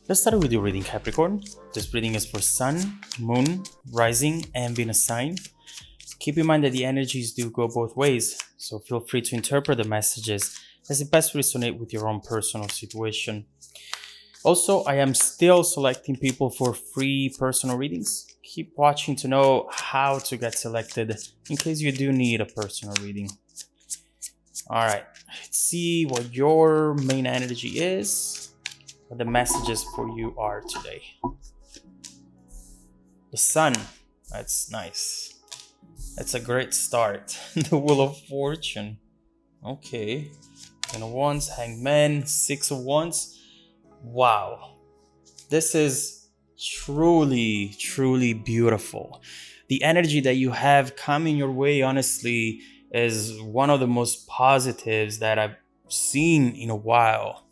Let's start with your reading, Capricorn. This reading is for Sun, Moon, Rising, and Venus sign. Keep in mind that the energies do go both ways, so feel free to interpret the messages as it best resonate with your own personal situation. Also, I am still selecting people for free personal readings. Keep watching to know how to get selected in case you do need a personal reading. Alright, let's see what your main energy is, what the messages for you are today. The Sun, that's nice. That's a great start. The Wheel of Fortune. Okay. Ten of Wands, Hanged Man, Six of Wands. Wow. This is truly, truly beautiful. The energy that you have coming your way, honestly, is one of the most positives that I've seen in a while.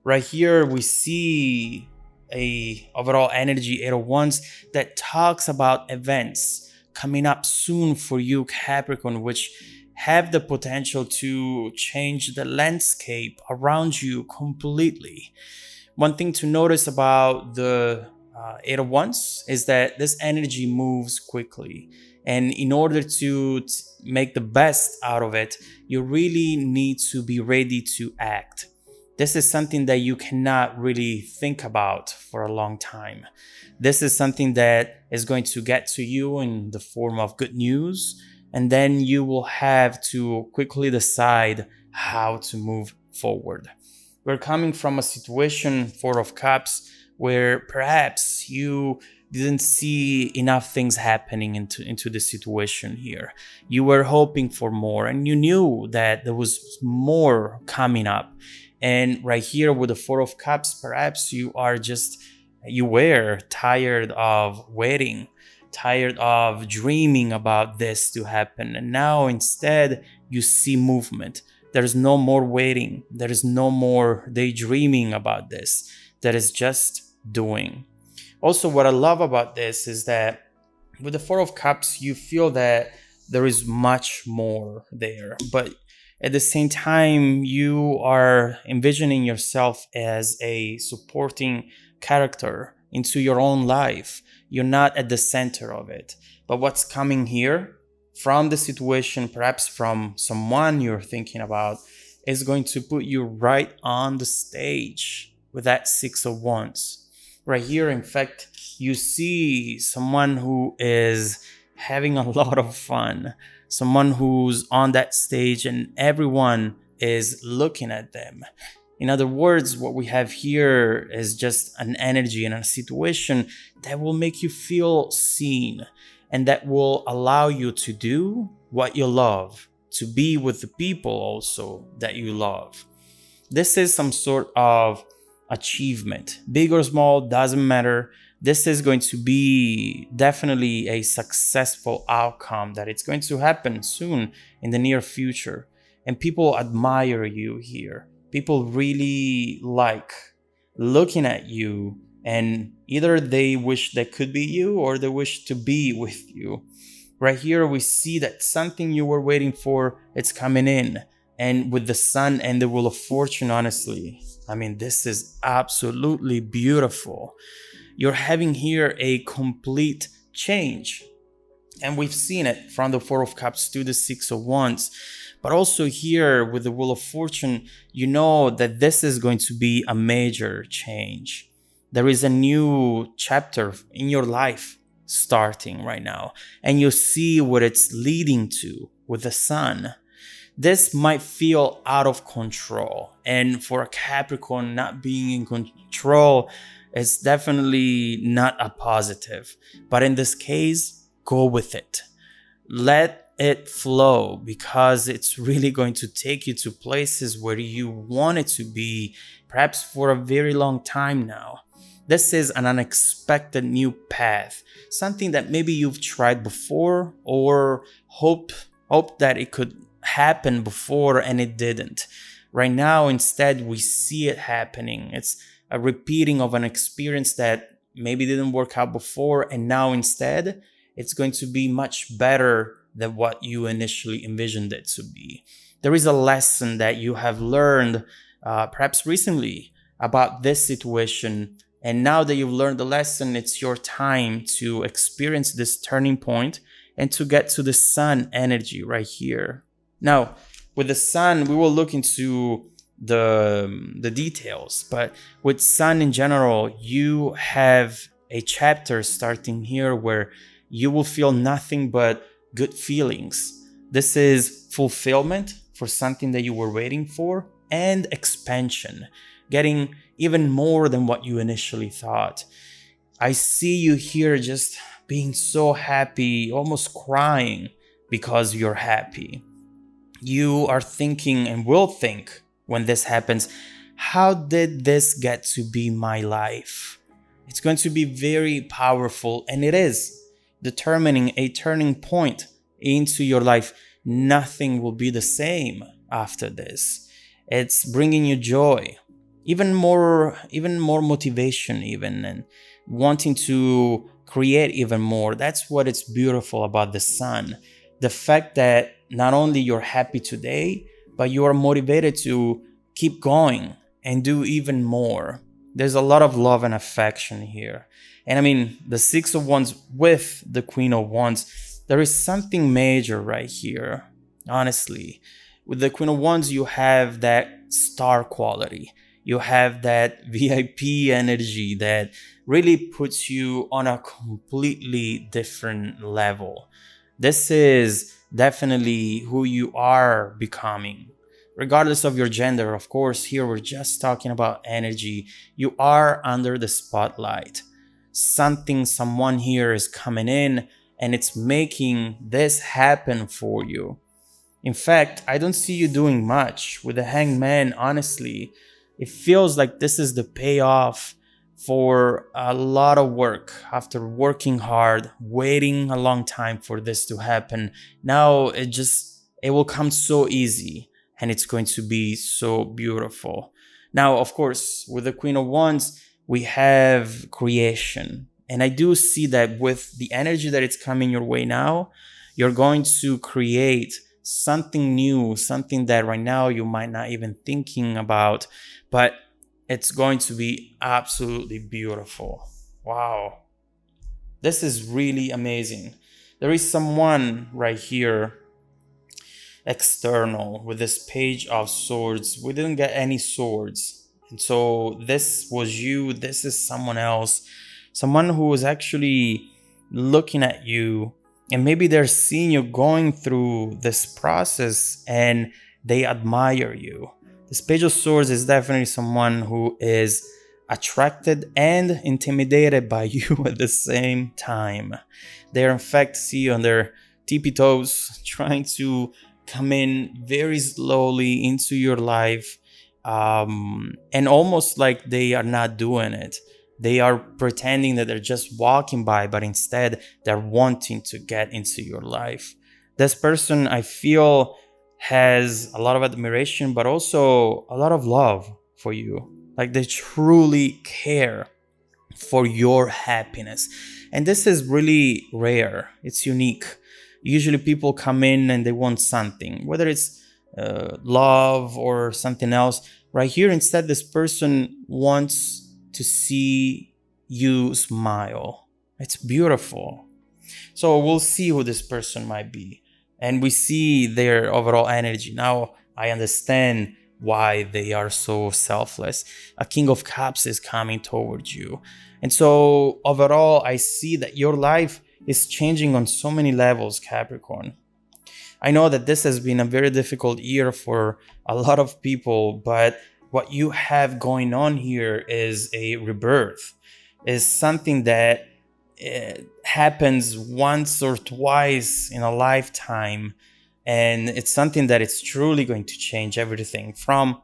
Right here, we see a overall energy, Eight of Wands, that talks about events coming up soon for you, Capricorn, which have the potential to change the landscape around you completely. One thing to notice about the Eight of Wands is that this energy moves quickly. And in order to make the best out of it, you really need to be ready to act. This is something that you cannot really think about for a long time. This is something that is going to get to you in the form of good news, and then you will have to quickly decide how to move forward. We're coming from a situation, Four of Cups, where perhaps you didn't see enough things happening into the situation here. You were hoping for more, and you knew that there was more coming up. And right here with the Four of Cups, perhaps you were tired of waiting, tired of dreaming about this to happen. And now instead you see movement. There's no more waiting. There is no more daydreaming about this. There is just doing. Also, what I love about this is that with the Four of Cups, you feel that there is much more there. But at the same time, you are envisioning yourself as a supporting character into your own life. You're not at the center of it. But what's coming here from the situation, perhaps from someone you're thinking about, is going to put you right on the stage with that Six of Wands. Right here, in fact, you see someone who is having a lot of fun, someone who's on that stage and everyone is looking at them. In other words, what we have here is just an energy and a situation that will make you feel seen, and that will allow you to do what you love, to be with the people also that you love. This is some sort of achievement, big or small, doesn't matter. This is going to be definitely a successful outcome, that it's going to happen soon in the near future. And people admire you here. People really like looking at you, and either they wish they could be you or they wish to be with you. Right here, we see that something you were waiting for, it's coming in. And with the Sun and the Wheel of Fortune, honestly, I mean, this is absolutely beautiful. You're having here a complete change. And we've seen it from the Four of Cups to the Six of Wands. But also here with the Wheel of Fortune, you know that this is going to be a major change. There is a new chapter in your life starting right now. And you see what it's leading to with the Sun. This might feel out of control. And for a Capricorn, not being in control is definitely not a positive. But in this case, go with it. Let it flow, because it's really going to take you to places where you want it to be, perhaps for a very long time now. This is an unexpected new path, something that maybe you've tried before or hoped that it could happen before and it didn't. Right now, instead, we see it happening. It's a repeating of an experience that maybe didn't work out before, and now instead, it's going to be much better than what you initially envisioned it to be. There is a lesson that you have learned perhaps recently about this situation, And now that you've learned the lesson, it's your time to experience this turning point and to get to the sun energy right here. Now, with the sun, we will look into the details, but with sun in general, you have a chapter starting here where you will feel nothing but good feelings. This is fulfillment for something that you were waiting for, and expansion, getting even more than what you initially thought. I see you here just being so happy, almost crying because you're happy. You are thinking and will think when this happens, how did this get to be my life? It's going to be very powerful, and it is determining a turning point into your life. Nothing will be the same after this. It's bringing you joy, even more motivation, even, and wanting to create even more. That's what it's beautiful about the sun. The fact that not only you're happy today, but you are motivated to keep going and do even more. There's a lot of love and affection here. And I mean, the Six of Wands with the Queen of Wands, there is something major right here, honestly. With the Queen of Wands, you have that star quality. You have that VIP energy that really puts you on a completely different level. This is definitely who you are becoming. Regardless of your gender, of course, here we're just talking about energy. You are under the spotlight. Someone here is coming in and it's making this happen for you. In fact, I don't see you doing much. With the Hanged Man, honestly, it feels like this is the payoff for a lot of work. After working hard, waiting a long time for this to happen, now it will come so easy, and it's going to be so beautiful. Now, of course, with the Queen of Wands, we have creation. And I do see that with the energy that it's coming your way now, you're going to create something new, something that right now you might not even thinking about, but it's going to be absolutely beautiful. Wow. This is really amazing. There is someone right here external with this Page of Swords. We didn't get any swords. And so this was you. This is someone else. Someone who is actually looking at you, and maybe they're seeing you going through this process and they admire you. This Page of Swords is definitely someone who is attracted and intimidated by you at the same time. They're in fact see you on their tippy toes, trying to come in very slowly into your life, and almost like they are not doing it. They are pretending that they're just walking by, but instead they're wanting to get into your life. This person, I feel, has a lot of admiration, but also a lot of love for you. Like they truly care for your happiness. And this is really rare. It's unique. Usually people come in and they want something, whether it's love or something else. Right here, instead, this person wants to see you smile. It's beautiful. So we'll see who this person might be. And we see their overall energy. Now I understand why they are so selfless. A King of Cups is coming towards you. And so overall, I see that your life is changing on so many levels, Capricorn. I know that this has been a very difficult year for a lot of people, but what you have going on here is a rebirth, is something that happens once or twice in a lifetime. And it's something that it's truly going to change everything from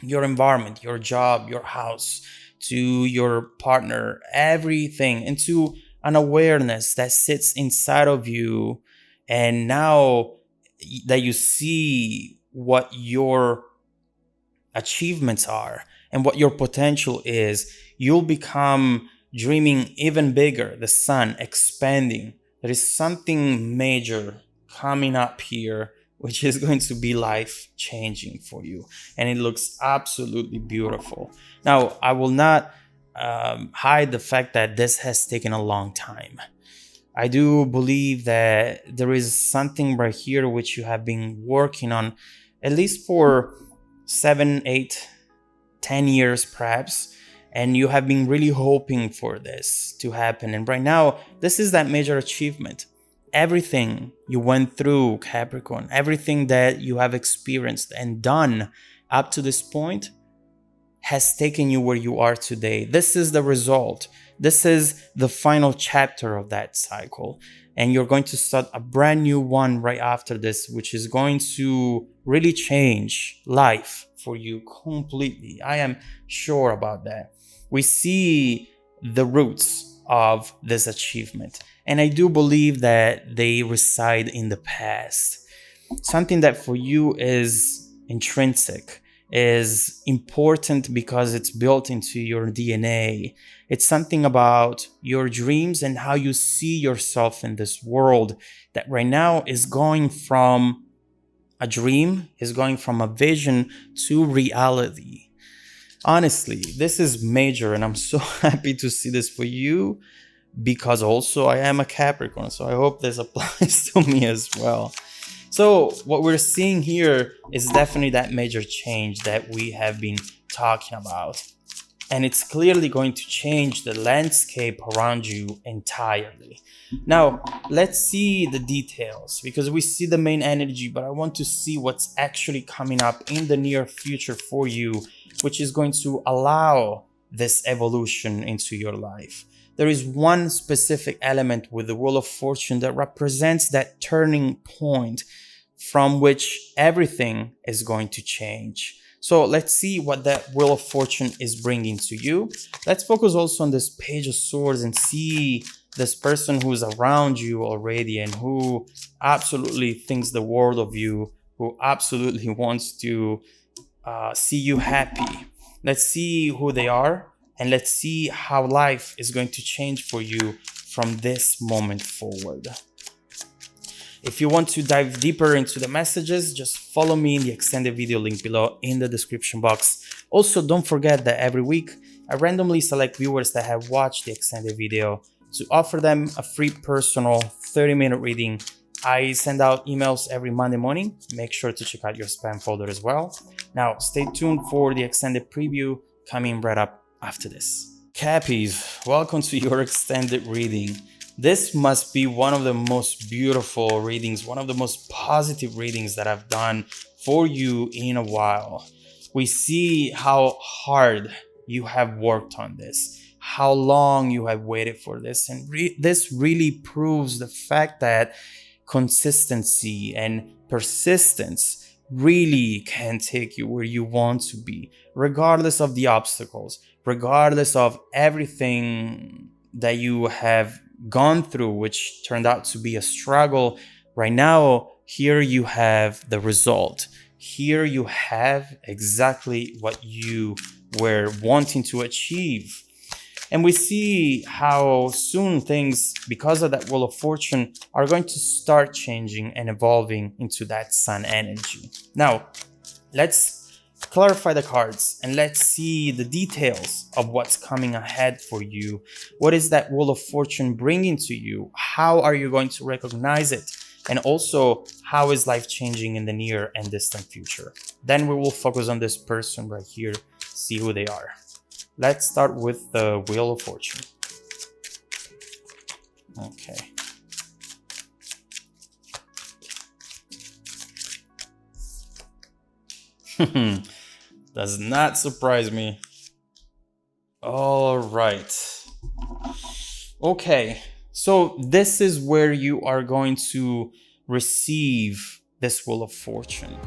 your environment, your job, your house, to your partner, everything, into an awareness that sits inside of you. And now that you see what your achievements are and what your potential is, you'll become dreaming even bigger, the sun expanding. There is something major coming up here, which is going to be life changing for you. And it looks absolutely beautiful. Now, I will not hide the fact that this has taken a long time. I do believe that there is something right here which you have been working on at least for 7, 8, 10 years perhaps, and you have been really hoping for this to happen. And right now, this is that major achievement. Everything you went through, Capricorn, everything that you have experienced and done up to this point has taken you where you are today. This is the result. This is the final chapter of that cycle. And you're going to start a brand new one right after this, which is going to really change life for you completely. I am sure about that. We see the roots of this achievement, and I do believe that they reside in the past. Something that for you is intrinsic, is important because it's built into your DNA. It's something about your dreams and how you see yourself in this world that right now is going from a dream, is going from a vision to reality. Honestly, this is major, and I'm so happy to see this for you, because also I am a Capricorn, so I hope this applies to me as well. So what we're seeing here is definitely that major change that we have been talking about. And it's clearly going to change the landscape around you entirely. Now, let's see the details, because we see the main energy, but I want to see what's actually coming up in the near future for you, which is going to allow this evolution into your life. There is one specific element with the Wheel of Fortune that represents that turning point from which everything is going to change. So let's see what that Wheel of Fortune is bringing to you. Let's focus also on this Page of Swords and see this person who's around you already and who absolutely thinks the world of you, who absolutely wants to see you happy. Let's see who they are, and let's see how life is going to change for you from this moment forward. If you want to dive deeper into the messages, just follow me in the extended video link below in the description box. Also, don't forget that every week, I randomly select viewers that have watched the extended video to offer them a free personal 30-minute reading. I send out emails every Monday morning. Make sure to check out your spam folder as well. Now, stay tuned for the extended preview coming right up after this. Cappies, welcome to your extended reading. This must be one of the most beautiful readings, one of the most positive readings that I've done for you in a while. We see how hard you have worked on this, how long you have waited for this, and this really proves the fact that consistency and persistence really can take you where you want to be, regardless of the obstacles, regardless of everything that you have gone through, which turned out to be a struggle. Right now, here you have the result. Here you have exactly what you were wanting to achieve. And we see how soon things, because of that Wheel of Fortune, are going to start changing and evolving into that Sun energy. Now, let's clarify the cards and let's see the details of what's coming ahead for you. What is that Wheel of Fortune bringing to you? How are you going to recognize it? And also, how is life changing in the near and distant future? Then we will focus on this person right here, see who they are. Let's start with the Wheel of Fortune. Okay. Does not surprise me. All right. Okay. So this is where you are going to receive this Wheel of Fortune.